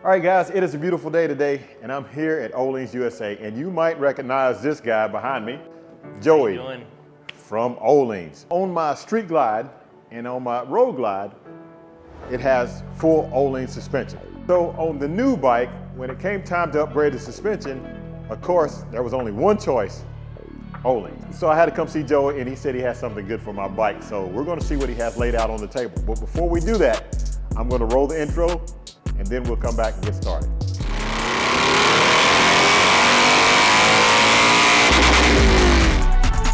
All right, guys, it is a beautiful day today, and I'm here at Ohlins USA, and you might recognize this guy behind me, Joey from Ohlins. On my Street Glide and on my Road Glide, it has full Ohlins suspension. So on the new bike, when it came time to upgrade the suspension, of course, there was only one choice, Ohlins. So I had to come see Joey, and he said he has something good for my bike. So we're gonna see what he has laid out on the table. But before we do that, I'm gonna roll the intro, and then we'll come back and get started.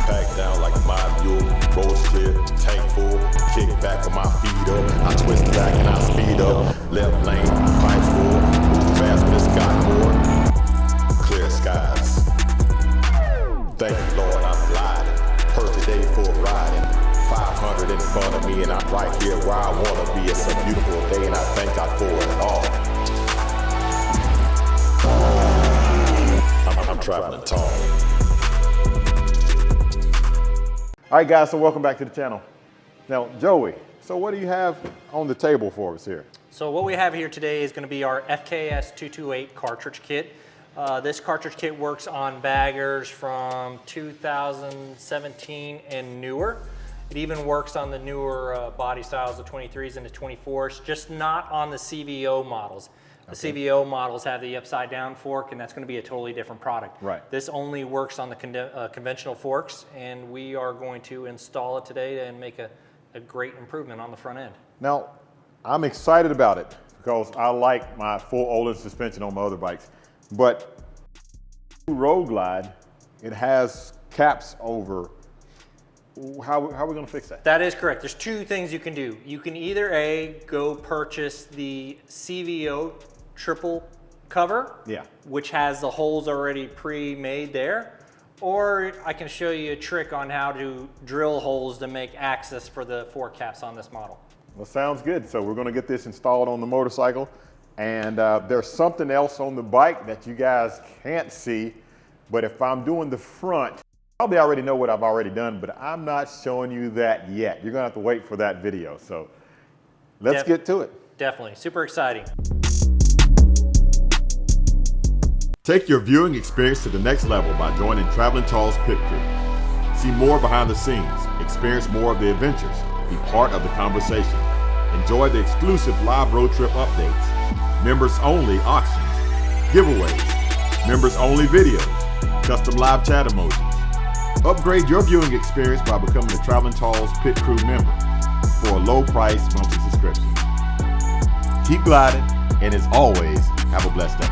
Back down like my mule, roll clear, tank full, kick back with my feet up. I twist back and I speed up. Left lane, pipes full, move fast with this got more. Clear skies. Thank you, Lord, I'm gliding. Perfect day for riding. 500 in front of me, and I'm right here where I want to be. It's a beautiful day, and I thank God for it all. I'm traveling tall. All right, guys, so welcome back to the channel. Now, Joey, so what do you have on the table for us here? So what we have here today is going to be our FKS 228 cartridge kit. This cartridge kit works on baggers from 2017 and newer. It even works on the newer body styles, the 23s and the 24s, just not on the CVO models. The CVO models have the upside down fork, and that's going to be a totally different product. Right. This only works on the conventional forks, and we are going to install it today and make a great improvement on the front end. Now, I'm excited about it because I like my full Ohlins suspension on my other bikes, but Road Glide, it has caps over. How are we going to fix that? That is correct. There's two things you can do. You can either go purchase the CVO triple cover, which has the holes already pre-made there, or I can show you a trick on how to drill holes to make access for the fork caps on this model. Well, sounds good. So we're going to get this installed on the motorcycle, and there's something else on the bike that you guys can't see, but if I'm doing the front, probably already know what I've already done, but I'm not showing you that yet. You're gonna have to wait for that video. So let's get to it. Definitely, super exciting. Take your viewing experience to the next level by joining Traveling Tall's Pit Crew. See more behind the scenes, experience more of the adventures, be part of the conversation. Enjoy the exclusive live road trip updates, members only auctions, giveaways, members only videos, custom live chat emojis. Upgrade your viewing experience by becoming a Traveling Tall's Pit Crew member for a low price monthly subscription. Keep gliding, and as always, have a blessed day.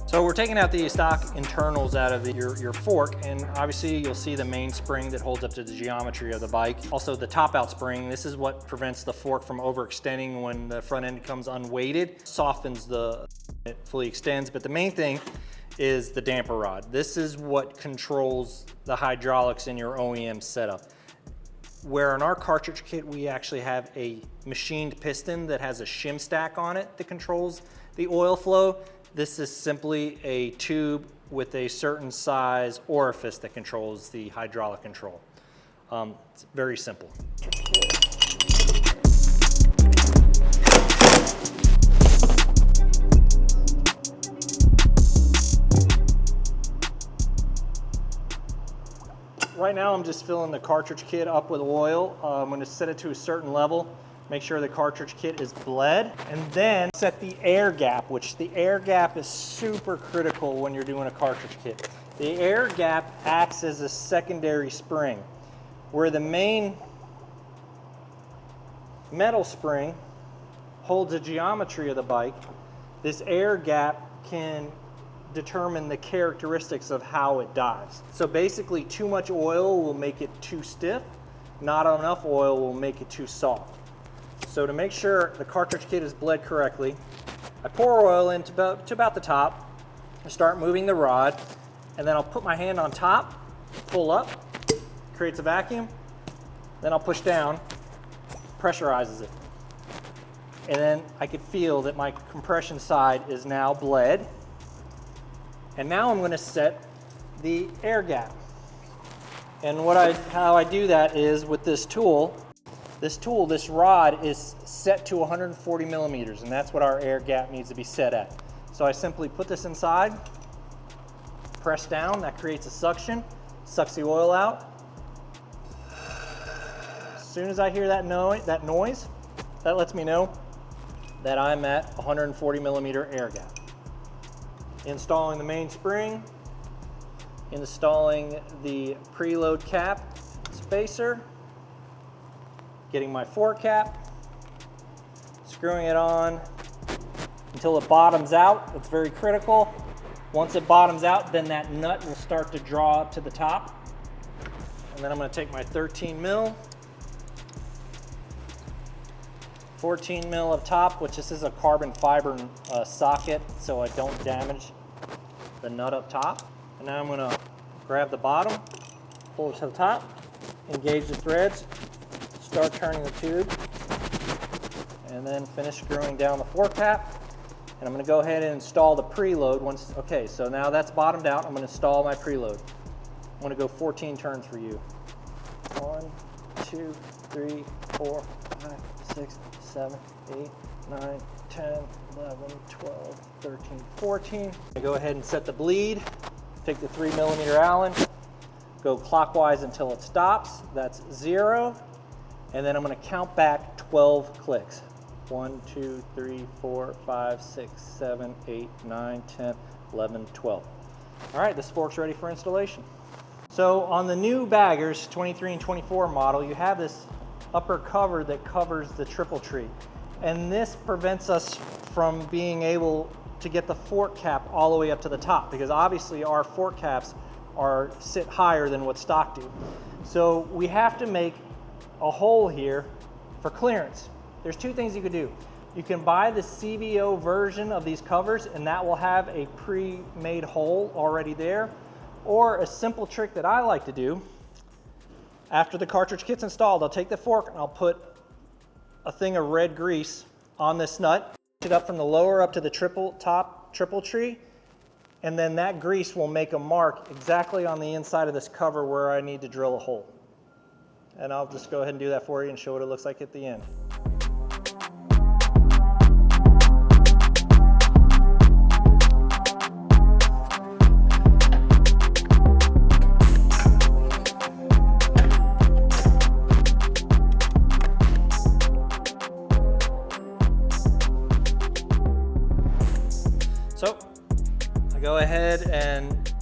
So we're taking out the stock internals out of your fork, and obviously you'll see the main spring that holds up to the geometry of the bike. Also the top out spring, this is what prevents the fork from overextending when the front end comes unweighted. Softens it fully extends, but the main thing is the damper rod. This is what controls the hydraulics in your OEM setup. Where in our cartridge kit, we actually have a machined piston that has a shim stack on it that controls the oil flow. This is simply a tube with a certain size orifice that controls the hydraulic control. It's very simple. Right now I'm just filling the cartridge kit up with oil. I'm going to set it to a certain level. Make sure the cartridge kit is bled, and then set the air gap, which the air gap is super critical when you're doing a cartridge kit. The air gap acts as a secondary spring, where the main metal spring holds the geometry of the bike. This air gap can determine the characteristics of how it dives. So basically, too much oil will make it too stiff, not enough oil will make it too soft. So to make sure the cartridge kit is bled correctly, I pour oil into about the top, I start moving the rod, and then I'll put my hand on top, pull up, creates a vacuum, then I'll push down, pressurizes it. And then I could feel that my compression side is now bled. And now I'm going to set the air gap. And how I do that is with this tool. This rod is set to 140 millimeters, and that's what our air gap needs to be set at. So I simply put this inside, press down, that creates a suction, sucks the oil out. As soon as I hear that noise, that lets me know that I'm at 140 millimeter air gap. Installing the main spring, installing the preload cap spacer, getting my fork cap, screwing it on until it bottoms out. It's very critical. Once it bottoms out, then that nut will start to draw up to the top. And then I'm going to take my 13 mil, 14 mil up top, which this is a carbon fiber socket, so I don't damage the nut up top. And now I'm going to grab the bottom, pull it to the top, engage the threads, start turning the tube, and then finish screwing down the fork cap. And I'm going to go ahead and install the preload. Okay, so now that's bottomed out. I'm going to install my preload. I'm going to go 14 turns for you. 1, 2, 3, 4, 5, 6, 7, 8, 9, 10, 11, 12, 13, 14. I go ahead and set the bleed. Take the 3 millimeter Allen, go clockwise until it stops. That's 0. And then I'm going to count back 12 clicks. 1, 2, 3, 4, 5, 6, 7, 8, 9, 10, 11, 12. All right, this fork's ready for installation. So on the new baggers, 23 and 24 model, you have this upper cover that covers the triple tree. And this prevents us from being able to get the fork cap all the way up to the top, because obviously our fork caps sit higher than what stock do. So we have to make a hole here for clearance. There's two things you could do. You can buy the CVO version of these covers, and that will have a pre-made hole already there. Or a simple trick that I like to do, after the cartridge kit's installed, I'll take the fork and I'll put a thing of red grease on this nut, push it up from the lower up to the triple tree, and then that grease will make a mark exactly on the inside of this cover where I need to drill a hole. And I'll just go ahead and do that for you and show what it looks like at the end. So I go ahead and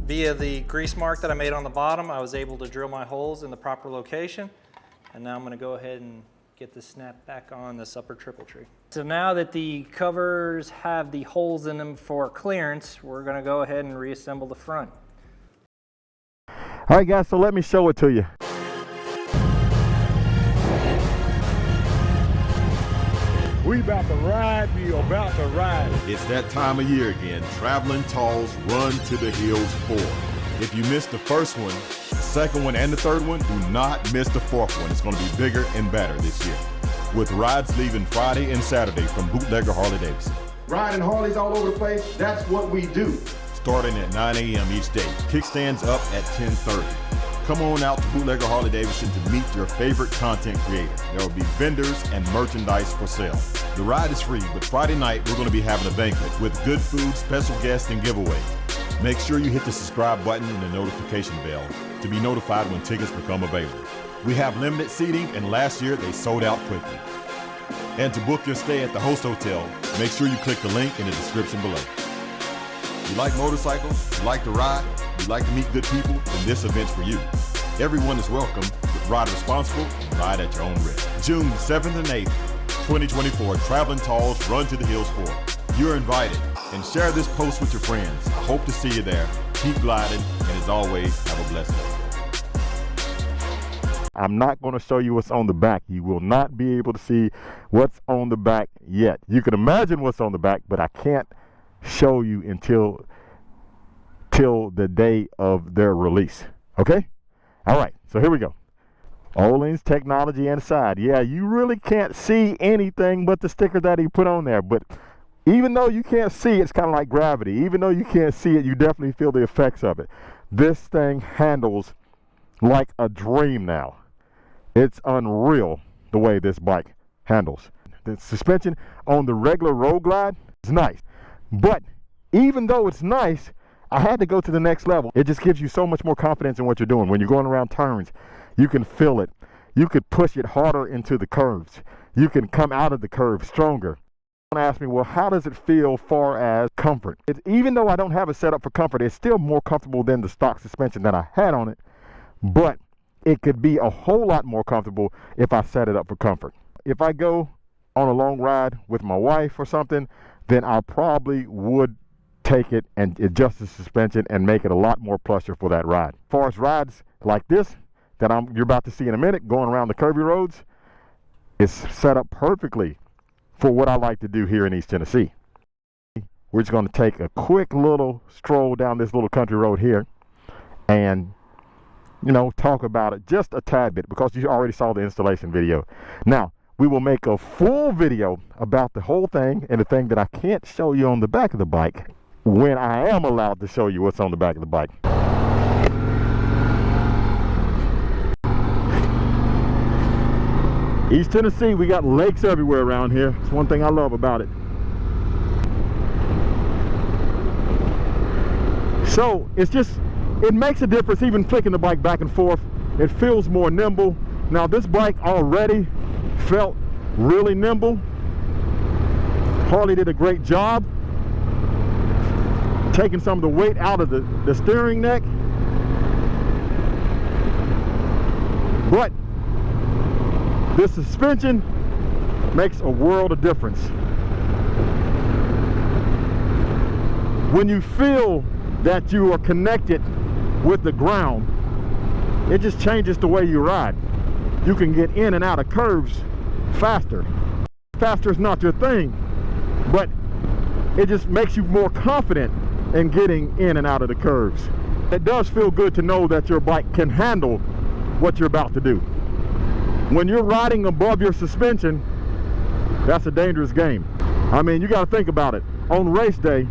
via the grease mark that I made on the bottom, I was able to drill my holes in the proper location. And now I'm going to go ahead and get this snap back on this upper triple tree. So now that the covers have the holes in them for clearance, we're going to go ahead and reassemble the front. All right, guys, so let me show it to you. We about to ride, It's that time of year again. Traveling Talls Run to the Hills 4. If you missed the first one, the second one, and the third one, do not miss the fourth one. It's going to be bigger and better this year. With rides leaving Friday and Saturday from Bootlegger Harley-Davidson. Riding Harleys all over the place, that's what we do. Starting at 9 a.m. each day. Kickstands up at 10:30. Come on out to Bootlegger Harley-Davidson to meet your favorite content creator. There will be vendors and merchandise for sale. The ride is free, but Friday night we're going to be having a banquet with good food, special guests, and giveaways. Make sure you hit the subscribe button and the notification bell to be notified when tickets become available. We have limited seating, and last year they sold out quickly. And to book your stay at the host hotel, make sure you click the link in the description below. You like motorcycles? You like to ride? You like to meet good people? Then this event's for you. Everyone is welcome, but ride responsible and ride at your own risk. June 7th and 8th, 2024, Traveling Talls Run to the Hills 4. You're invited, and share this post with your friends. I hope to see you there. Keep gliding, and as always, have a blessed day. I'm not going to show you what's on the back. You will not be able to see what's on the back yet. You can imagine what's on the back, but I can't show you until the day of their release. Okay? All right, so here we go. Ohlins technology inside. Yeah, you really can't see anything but the sticker that he put on there. But even though you can't see, it's kind of like gravity. Even though you can't see it, you definitely feel the effects of it. This thing handles like a dream now. It's unreal the way this bike handles. The suspension on the regular Road Glide is nice. But even though it's nice, I had to go to the next level. It just gives you so much more confidence in what you're doing. When you're going around turns, you can feel it. You could push it harder into the curves. You can come out of the curve stronger. Someone asked me, well, how does it feel far as comfort? Even though I don't have it set up for comfort, it's still more comfortable than the stock suspension that I had on it. But it could be a whole lot more comfortable if I set it up for comfort. If I go on a long ride with my wife or something, then I probably would take it and adjust the suspension and make it a lot more plusher for that ride. As far as rides like this that you're about to see in a minute, going around the curvy roads, it's set up perfectly for what I like to do here in East Tennessee. We're just going to take a quick little stroll down this little country road here and, you know, talk about it just a tad bit, because you already saw the installation video. Now, we will make a full video about the whole thing and the thing that I can't show you on the back of the bike when I am allowed to show you what's on the back of the bike. East Tennessee, we got lakes everywhere around here. It's one thing I love about it. So it makes a difference even flicking the bike back and forth. It feels more nimble. Now this bike already felt really nimble. Harley did a great job taking some of the weight out of the steering neck. But this suspension makes a world of difference. When you feel that you are connected with the ground, it just changes the way you ride. You can get in and out of curves faster. Faster is not your thing, but it just makes you more confident in getting in and out of the curves. It does feel good to know that your bike can handle what you're about to do. When you're riding above your suspension, that's a dangerous game. I mean, you got to think about it. On race day,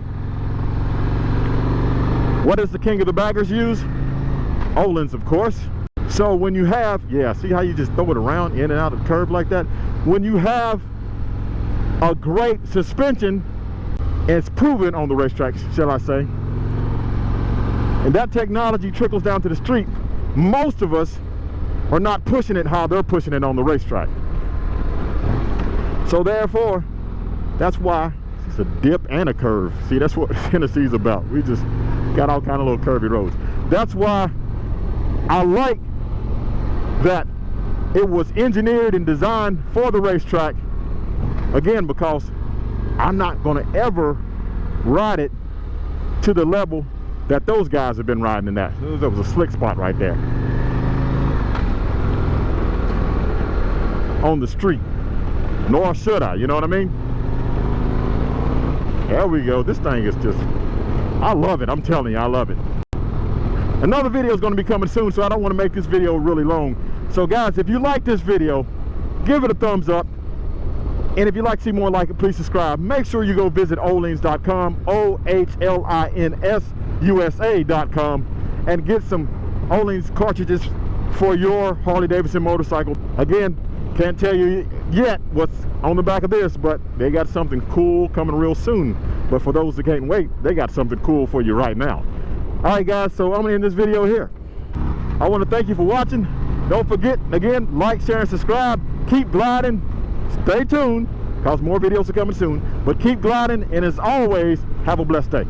what does the king of the baggers use? Ohlins, of course. So when you have, yeah, see how you just throw it around in and out of the curve like that? When you have a great suspension, and it's proven on the racetracks, shall I say, and that technology trickles down to the street, most of us are not pushing it how they're pushing it on the racetrack. So therefore, that's why it's a dip and a curve. See, that's what Tennessee's about. We just got all kind of little curvy roads. That's why I like that it was engineered and designed for the racetrack. Again, because I'm not going to ever ride it to the level that those guys have been riding in that. There was a slick spot right there on the street, nor should I, you know what I mean? There we go. This thing is just, I love it. I'm telling you, I love it. Another video is going to be coming soon, so I don't want to make this video really long. So guys, if you like this video, give it a thumbs up. And if you'd like to see more like it, please subscribe. Make sure you go visit Ohlins.com, Ohlins USA.com, and get some Ohlins cartridges for your Harley-Davidson motorcycle. Again, can't tell you yet what's on the back of this, but they got something cool coming real soon. But for those that can't wait, they got something cool for you right now. All right, guys, so I'm gonna end this video here. I want to thank you for watching. Don't forget, again, like, share, and subscribe. Keep gliding. Stay tuned, because more videos are coming soon. But keep gliding, and as always, have a blessed day.